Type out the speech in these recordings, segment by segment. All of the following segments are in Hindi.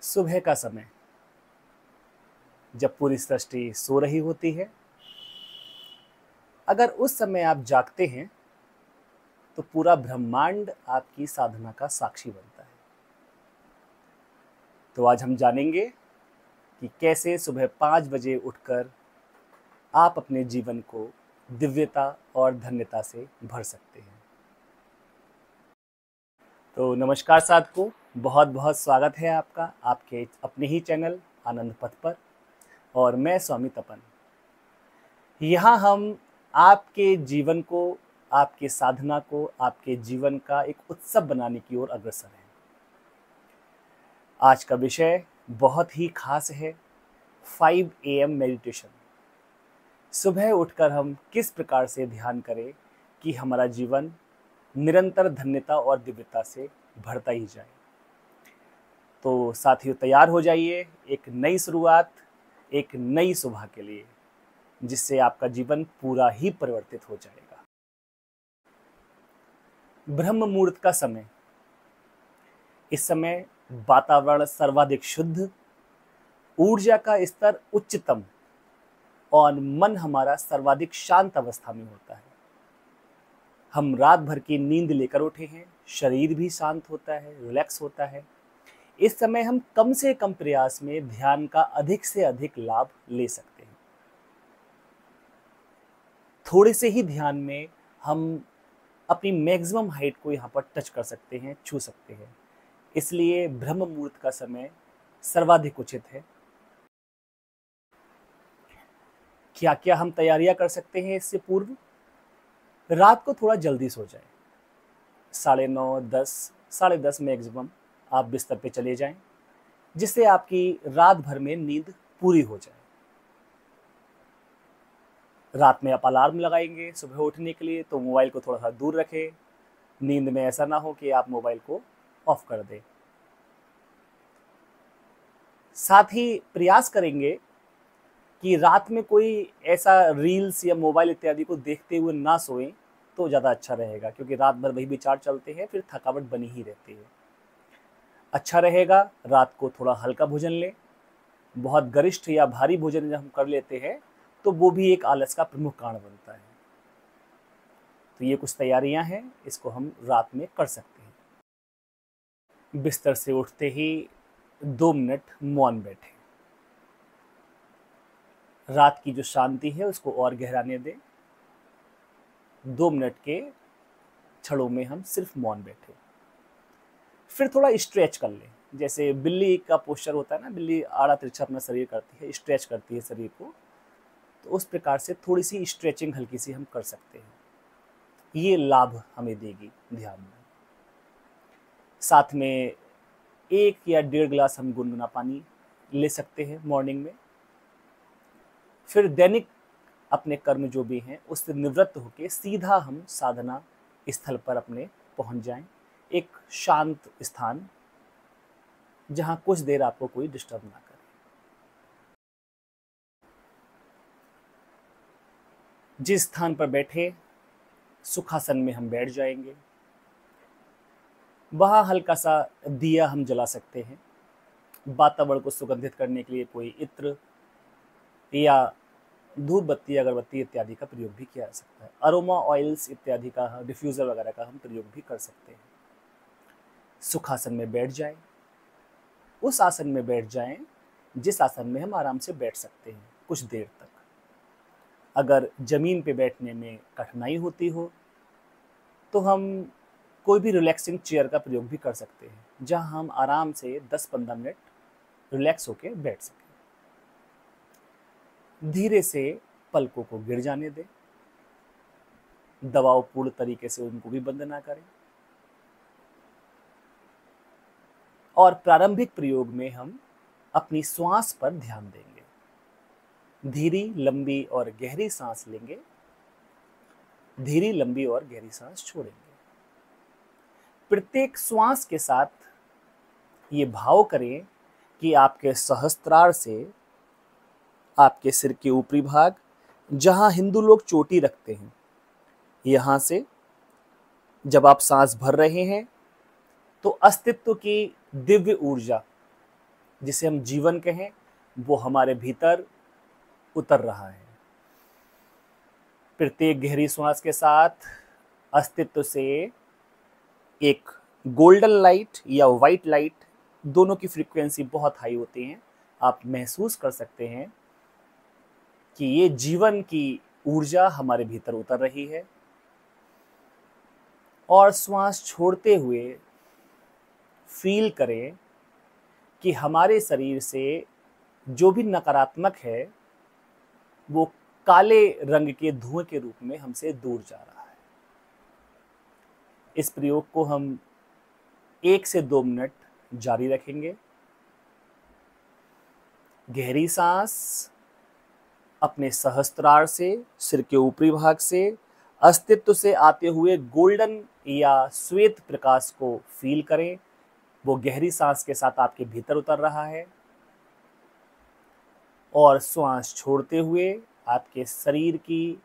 सुबह का समय जब पूरी सृष्टि सो रही होती है, अगर उस समय आप जागते हैं तो पूरा ब्रह्मांड आपकी साधना का साक्षी बनता है। तो आज हम जानेंगे कि कैसे सुबह 5 बजे उठकर आप अपने जीवन को दिव्यता और धन्यता से भर सकते हैं। तो नमस्कार साथियों, बहुत बहुत स्वागत है आपका आपके अपने ही चैनल आनंद पथ पर। और मैं स्वामी तपन। यहाँ हम आपके जीवन को, आपके साधना को, आपके जीवन का एक उत्सव बनाने की ओर अग्रसर हैं। आज का विषय बहुत ही खास है, 5 AM मेडिटेशन। सुबह उठकर हम किस प्रकार से ध्यान करें कि हमारा जीवन निरंतर धन्यता और दिव्यता से भरता ही जाए। तो साथियों, तैयार हो जाइए एक नई शुरुआत, एक नई सुबह के लिए, जिससे आपका जीवन पूरा ही परिवर्तित हो जाएगा। ब्रह्म मुहूर्त का समय, इस समय वातावरण सर्वाधिक शुद्ध, ऊर्जा का स्तर उच्चतम और मन हमारा सर्वाधिक शांत अवस्था में होता है। हम रात भर की नींद लेकर उठे हैं, शरीर भी शांत होता है, रिलैक्स होता है। इस समय हम कम से कम प्रयास में ध्यान का अधिक से अधिक लाभ ले सकते हैं। थोड़े से ही ध्यान में हम अपनी मैक्सिमम हाइट को यहाँ पर टच कर सकते हैं, छू सकते हैं। इसलिए ब्रह्म मुहूर्त का समय सर्वाधिक उचित है। क्या क्या हम तैयारियां कर सकते हैं इससे पूर्व? रात को थोड़ा जल्दी सो जाए, 9:30, 10, 10:30 मैक्सिमम आप बिस्तर पे चले जाएं, जिससे आपकी रात भर में नींद पूरी हो जाए। रात में आप अलार्म लगाएंगे सुबह उठने के लिए, तो मोबाइल को थोड़ा सा दूर रखें। नींद में ऐसा ना हो कि आप मोबाइल को ऑफ कर दें। साथ ही प्रयास करेंगे कि रात में कोई ऐसा रील्स या मोबाइल इत्यादि को देखते हुए ना सोएं, तो ज़्यादा अच्छा रहेगा, क्योंकि रात भर वही विचार चलते हैं, फिर थकावट बनी ही रहती है। अच्छा रहेगा रात को थोड़ा हल्का भोजन लें। बहुत गरिष्ठ या भारी भोजन जब हम कर लेते हैं तो वो भी एक आलस का प्रमुख कारण बनता है। तो ये कुछ तैयारियां हैं, इसको हम रात में कर सकते हैं। बिस्तर से उठते ही 2 मिनट मौन बैठे, रात की जो शांति है उसको और गहराने दें। 2 मिनट के क्षणों में हम सिर्फ मौन बैठे। फिर थोड़ा स्ट्रेच कर लें, जैसे बिल्ली का पोस्चर होता है ना, बिल्ली आड़ा तिरछा अपना शरीर करती है, स्ट्रेच करती है शरीर को, तो उस प्रकार से थोड़ी सी स्ट्रेचिंग हल्की सी हम कर सकते हैं। ये लाभ हमें देगी ध्यान में। साथ में 1 या 1.5 गिलास हम गुनगुना पानी ले सकते हैं मॉर्निंग में। फिर दैनिक अपने कर्म जो भी हैं उससे निवृत्त होकर सीधा हम साधना स्थल पर अपने पहुंच जाएं, एक शांत स्थान जहां कुछ देर आपको कोई डिस्टर्ब ना करे। जिस स्थान पर बैठे सुखासन में हम बैठ जाएंगे। वहां हल्का सा दिया हम जला सकते हैं। वातावरण को सुगंधित करने के लिए कोई इत्र या धूप बत्ती, अगरबत्ती इत्यादि का प्रयोग भी किया जा सकता है। अरोमा ऑयल्स इत्यादि का, डिफ्यूज़र वगैरह का हम प्रयोग भी कर सकते हैं। सुखासन में बैठ जाएं। उस आसन में बैठ जाएं जिस आसन में हम आराम से बैठ सकते हैं कुछ देर तक। अगर जमीन पे बैठने में कठिनाई होती हो तो हम कोई भी रिलैक्सिंग चेयर का प्रयोग भी कर सकते हैं, जहां हम आराम से 10-15 मिनट रिलैक्स होकर बैठ सकें। धीरे से पलकों को गिर जाने दें। दबावपूर्ण तरीके से उनको भी बंद ना करें। और प्रारंभिक प्रयोग में हम अपनी श्वास पर ध्यान देंगे। धीरी, लंबी और गहरी सांस लेंगे, धीरी, लंबी और गहरी सांस छोड़ेंगे। प्रत्येक श्वास के साथ ये भाव करें कि आपके सहस्त्रार से आपके सिर के ऊपरी भाग, जहां हिंदू लोग चोटी रखते हैं, यहां से जब आप सांस भर रहे हैं तो अस्तित्व की दिव्य ऊर्जा जिसे हम जीवन कहें, वो हमारे भीतर उतर रहा है। प्रत्येक गहरी श्वास के साथ अस्तित्व से एक गोल्डन लाइट या वाइट लाइट, दोनों की फ्रीक्वेंसी बहुत हाई होती है। आप महसूस कर सकते हैं कि ये जीवन की ऊर्जा हमारे भीतर उतर रही है। और श्वास छोड़ते हुए फील करें कि हमारे शरीर से जो भी नकारात्मक है वो काले रंग के धुएं के रूप में हमसे दूर जा रहा है। इस प्रयोग को हम 1 से 2 मिनट जारी रखेंगे। गहरी सांस अपने सहस्त्रार से, सिर के ऊपरी भाग से, अस्तित्व से आते हुए गोल्डन या श्वेत प्रकाश को फील करें। वो गहरी सांस के साथ आपके भीतर उतर रहा है। और श्वास छोड़ते हुए आपके शरीर की,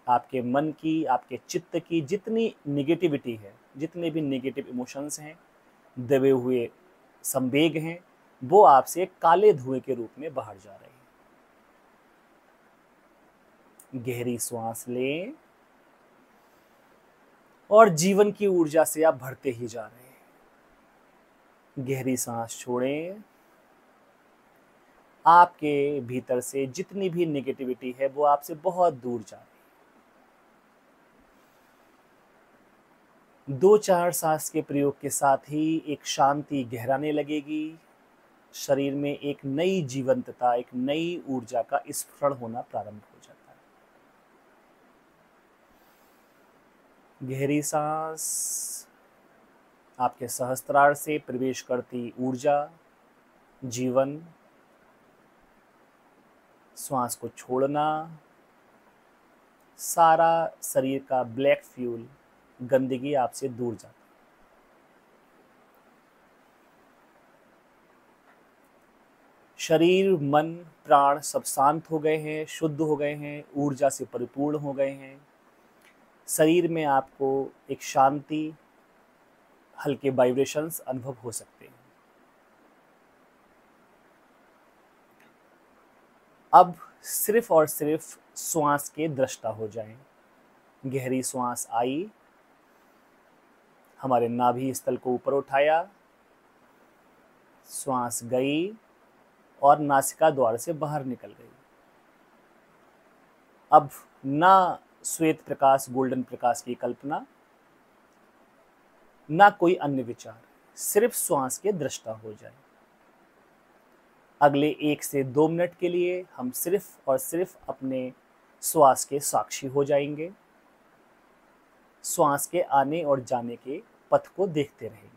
आपके मन की, आपके चित्त की जितनी निगेटिविटी है, जितने भी नेगेटिव इमोशंस हैं, दबे हुए संवेग हैं, वो आपसे काले धुएं के रूप में बाहर जा रहे हैं। गहरी श्वास लें और जीवन की ऊर्जा से आप भरते ही जा रहे हैं। गहरी सांस छोड़ें। आपके भीतर से जितनी भी नेगेटिविटी है वो आपसे बहुत दूर जा रही है। 2-4 सांस के प्रयोग के साथ ही एक शांति गहराने लगेगी। शरीर में एक नई जीवंतता, एक नई ऊर्जा का स्फुरण होना प्रारंभ हो जाता है। गहरी सांस, आपके सहस्त्रार से प्रवेश करती ऊर्जा, जीवन। श्वास को छोड़ना, सारा शरीर का ब्लैक फ्यूल, गंदगी आपसे दूर जाती है। शरीर, मन, प्राण सब शांत हो गए हैं, शुद्ध हो गए हैं, ऊर्जा से परिपूर्ण हो गए हैं। शरीर में आपको एक शांति, हल्के वाइब्रेशंस अनुभव हो सकते हैं। अब सिर्फ और सिर्फ श्वास के दृष्टा हो जाएं। गहरी श्वास आई, हमारे नाभि स्थल को ऊपर उठाया, श्वास गई और नासिका द्वार से बाहर निकल गई। अब ना श्वेत प्रकाश, गोल्डन प्रकाश की कल्पना, ना कोई अन्य विचार, सिर्फ श्वास के दृष्टा हो जाए। अगले 1 से 2 मिनट के लिए हम सिर्फ और सिर्फ अपने श्वास के साक्षी हो जाएंगे। श्वास के आने और जाने के पथ को देखते रहेंगे।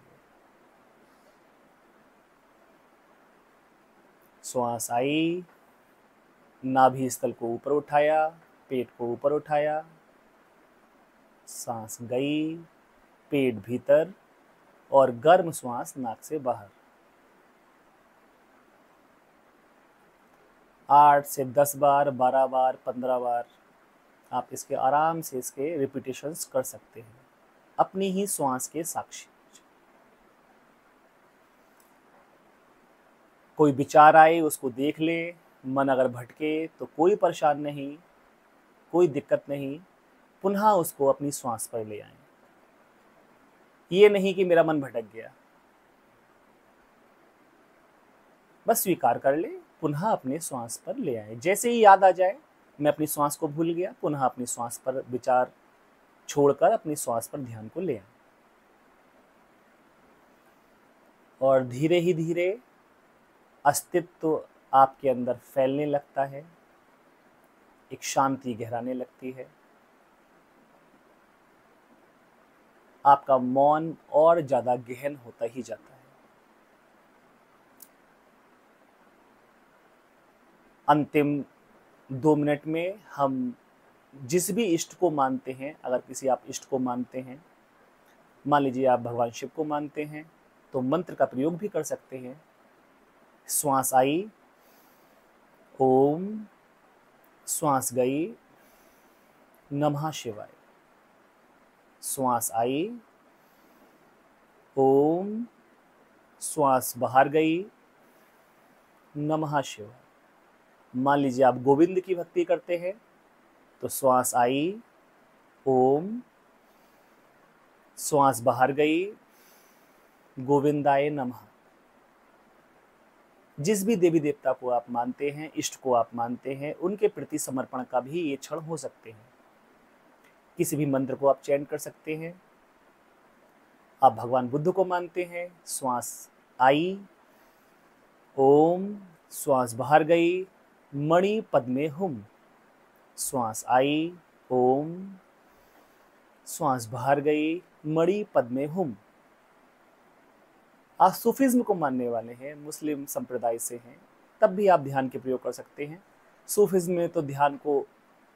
श्वास आई, नाभि स्थल को ऊपर उठाया, पेट को ऊपर उठाया, सांस गई, पेट भीतर और गर्म श्वास नाक से बाहर। 8 से 10 बार, 12 बार, 15 बार आप इसके आराम से इसके रिपीटेशंस कर सकते हैं, अपनी ही श्वास के साक्षी। कोई विचार आए उसको देख ले, मन अगर भटके तो कोई परेशान नहीं, कोई दिक्कत नहीं, पुनः उसको अपनी श्वास पर ले आए। ये नहीं कि मेरा मन भटक गया, बस स्वीकार कर ले, पुनः अपने श्वास पर ले आए। जैसे ही याद आ जाए मैं अपनी श्वास को भूल गया, पुनः अपनी श्वास पर विचार छोड़कर अपनी श्वास पर ध्यान को ले आए। और धीरे ही धीरे अस्तित्व आपके अंदर फैलने लगता है, एक शांति गहराने लगती है। आपका मौन और ज्यादा गहन होता ही जाता है। अंतिम 2 मिनट में हम जिस भी इष्ट को मानते हैं, अगर किसी आप इष्ट को मानते हैं, मान लीजिए आप भगवान शिव को मानते हैं, तो मंत्र का प्रयोग भी कर सकते हैं। श्वास आई, ओम, श्वास गई, नमः शिवाय। श्वास आई, ओम, श्वास बाहर गई, नमः शिवाय। मान लीजिए आप गोविंद की भक्ति करते हैं तो श्वास आई ओम, श्वास बाहर गई गोविंदाय नमः। जिस भी देवी देवता को आप मानते हैं, इष्ट को आप मानते हैं, उनके प्रति समर्पण का भी ये क्षण हो सकते हैं। किसी भी मंत्र को आप चैंट कर सकते हैं। आप भगवान बुद्ध को मानते हैं, श्वास आई ओम, श्वास बाहर गई मणि पद्मे हुम, श्वास आई ओम, श्वास बाहर गई मणि पद्मे हुम। आप सूफीज्म को मानने वाले हैं, मुस्लिम संप्रदाय से हैं, तब भी आप ध्यान के प्रयोग कर सकते हैं। सूफीज्म में तो ध्यान को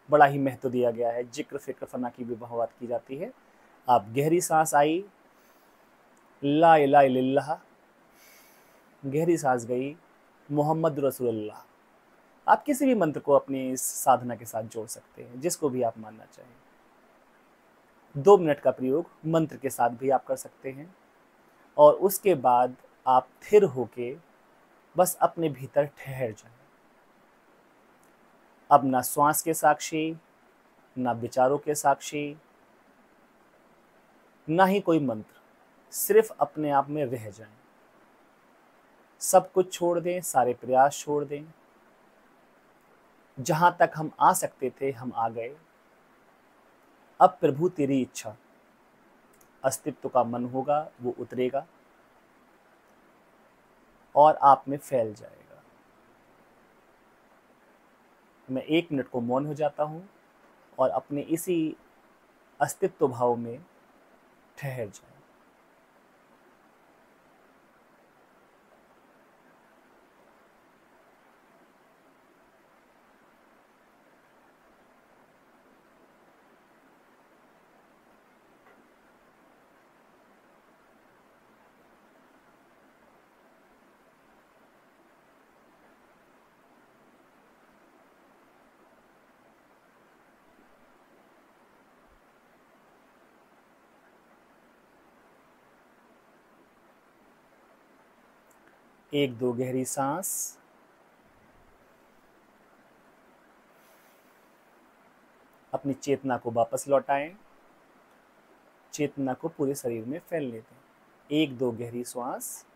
बड़ा ही महत्व दिया गया है, जिक्र फिक्र फना की भी बात की जाती है। आप गहरी सांस आई ला इलाहा इल्लल्लाह, गहरी सांस गई मोहम्मद रसूलुल्लाह। आप किसी भी मंत्र को अपनी इस साधना के साथ जोड़ सकते हैं, जिसको भी आप मानना चाहें। 2 मिनट का प्रयोग मंत्र के साथ भी आप कर सकते हैं और उसके बाद आप स्थिर होके बस अपने भीतर ठहर जाएं। अब ना श्वास के साक्षी, ना विचारों के साक्षी, ना ही कोई मंत्र, सिर्फ अपने आप में रह जाएं। सब कुछ छोड़ दें, सारे प्रयास छोड़ दें। जहां तक हम आ सकते थे हम आ गए। अब प्रभु तेरी इच्छा, अस्तित्व का मन होगा वो उतरेगा और आप में फैल जाएगा। मैं 1 मिनट को मौन हो जाता हूं और अपने इसी अस्तित्व भाव में ठहर जाए। एक दो गहरी सांस, अपनी चेतना को वापस लौटाएं, चेतना को पूरे शरीर में फैलने दें। 1 2 गहरी सांस,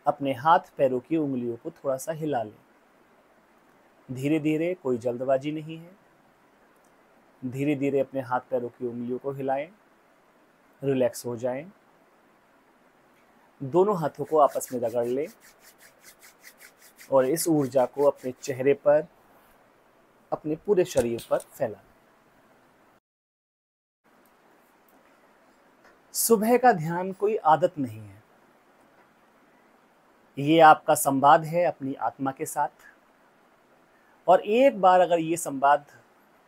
अपने हाथ पैरों की उंगलियों को थोड़ा सा हिला लें। धीरे धीरे, कोई जल्दबाजी नहीं है। धीरे धीरे अपने हाथ पैरों की उंगलियों को हिलाएं, रिलैक्स हो जाएं। दोनों हाथों को आपस में रगड़ लें और इस ऊर्जा को अपने चेहरे पर, अपने पूरे शरीर पर फैला लें। सुबह का ध्यान कोई आदत नहीं है, ये आपका संवाद है अपनी आत्मा के साथ। और एक बार अगर ये संवाद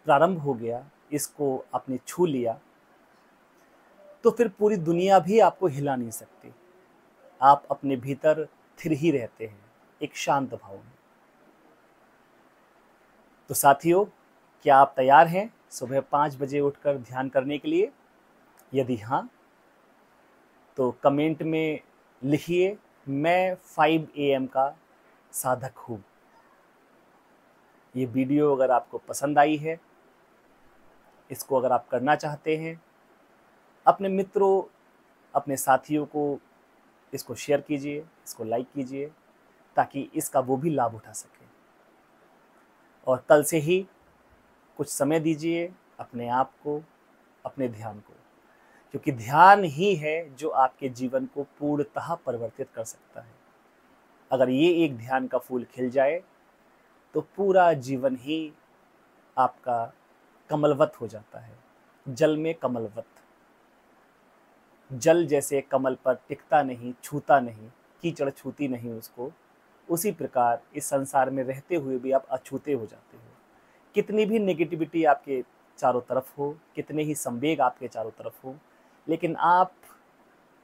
प्रारंभ हो गया, इसको आपने छू लिया, तो फिर पूरी दुनिया भी आपको हिला नहीं सकती। आप अपने भीतर स्थिर ही रहते हैं, एक शांत भाव में। तो साथियों, क्या आप तैयार हैं सुबह 5 बजे उठकर ध्यान करने के लिए? यदि हाँ, तो कमेंट में लिखिए, मैं 5 AM का साधक हूँ। ये वीडियो अगर आपको पसंद आई है, इसको अगर आप करना चाहते हैं, अपने मित्रों, अपने साथियों को इसको शेयर कीजिए, इसको लाइक कीजिए, ताकि इसका वो भी लाभ उठा सके। और कल से ही कुछ समय दीजिए अपने आप को, अपने ध्यान को, क्योंकि ध्यान ही है जो आपके जीवन को पूर्णतः परिवर्तित कर सकता है। अगर ये एक ध्यान का फूल खिल जाए तो पूरा जीवन ही आपका कमलवत हो जाता है, जल में कमलवत। जल जैसे कमल पर टिकता नहीं, छूता नहीं, कीचड़ छूती नहीं उसको, उसी प्रकार इस संसार में रहते हुए भी आप अछूते हो जाते हो। कितनी भी नेगेटिविटी आपके चारों तरफ हो, कितने ही संवेग आपके चारों तरफ हो, लेकिन आप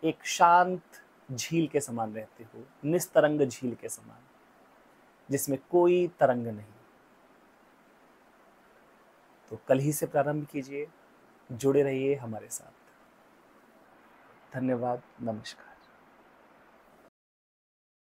एक शांत झील के समान रहते हो, निस्तरंग झील के समान, जिसमें कोई तरंग नहीं। तो कल ही से प्रारंभ कीजिए, जुड़े रहिए हमारे साथ। धन्यवाद, नमस्कार।